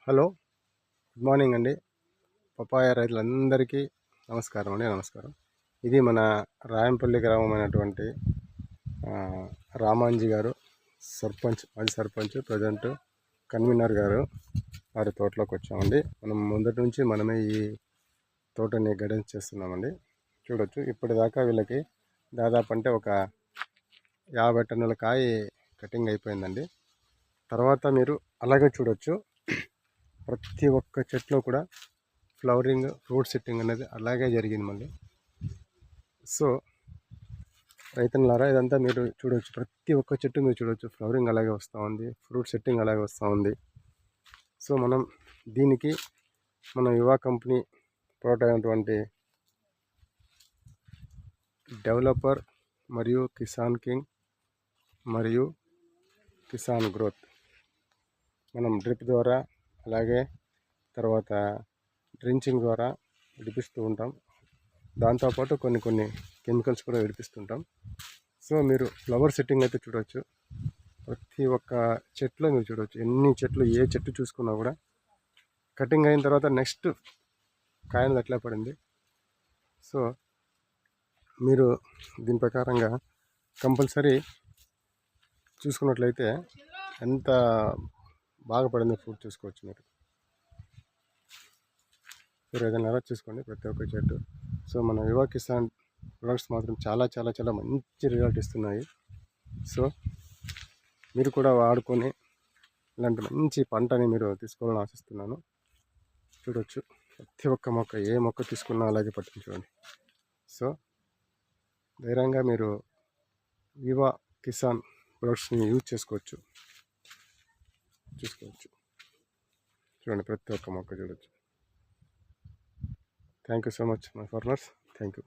Hello, good morning అండి. Papaya రైతులందరికీ నమస్కారం. ఇది మన రాయంపల్లి గ్రామమైనటువంటి రామాంజీ గారు మాజీ సర్పంచ్, ప్రజెంట్ కన్వీనర్ గారు వారి తోటలోకి వచ్చామండి. ముందటి నుంచి మనమే ఈ తోటని గైడెన్స్ చేస్తున్నామండి. చూడొచ్చు, ఇప్పటిదాకా వీళ్ళకి దాదాపు అంటే ఒక 50 టన్నుల కాయ కటింగ్ అయిపోయిందండి. తర్వాత మీరు అలాగే చూడొచ్చు, ప్రతి ఒక్క చెట్లో కూడా ఫ్లవరింగ్, ఫ్రూట్ సెట్టింగ్ అనేది అలాగే జరిగింది మళ్ళీ. సో రైతన్నలారా, ఇదంతా మీరు చూడవచ్చు, ప్రతి ఒక్క చెట్టు మీరు చూడవచ్చు, ఫ్లవరింగ్ అలాగే వస్తూ ఉంది, ఫ్రూట్ సెట్టింగ్ అలాగే వస్తూ ఉంది. సో మనం దీనికి మన యువ కంపెనీ ప్రోడక్ట్ అయినటువంటి డెవలపర్ మరియు కిసాన్ కింగ్ మరియు కిసాన్ గ్రోత్ మనం డ్రిప్ ద్వారా, అలాగే తర్వాత డ్రించింగ్ ద్వారా విడిపిస్తూ ఉంటాం. దాంతోపాటు కొన్ని కెమికల్స్ కూడా విడిపిస్తుంటాం. సో మీరు ఫ్లవర్ సెట్టింగ్ అయితే చూడవచ్చు, ప్రతి ఒక్క చెట్లో మీరు చూడవచ్చు, ఎన్ని చెట్లు, ఏ చెట్టు చూసుకున్నా కూడా కటింగ్ అయిన తర్వాత నెక్స్ట్ కాయనది అట్లా పడింది. సో మీరు దీని ప్రకారంగా కంపల్సరీ చూసుకున్నట్లయితే ఎంత బాగా పడిందో ఫ్రూట్ చూసుకోవచ్చు మీరు. మీరు ఏదైనా చూసుకోండి ప్రతి ఒక్క చెట్టు. సో మన యువ కిసాన్ ప్రొడక్ట్స్ మాత్రం చాలా మంచి రిజల్ట్ ఇస్తున్నాయి. సో మీరు కూడా వాడుకొని ఇలాంటి మంచి పంటని మీరు తీసుకోవాలని ఆశిస్తున్నాను. చూడొచ్చు, ప్రతి ఒక్క మొక్క, ఏ మొక్క తీసుకున్నా అలాగే పట్టుకుని చూడండి. సో ధైర్యంగా మీరు యువ కిసాన్ ప్రొడక్ట్స్ని యూజ్ చేసుకోవచ్చు. చూడండి, ప్రతి ఒక్క మొక్క చూడొచ్చు. Thank you so much my farmers. Thank you.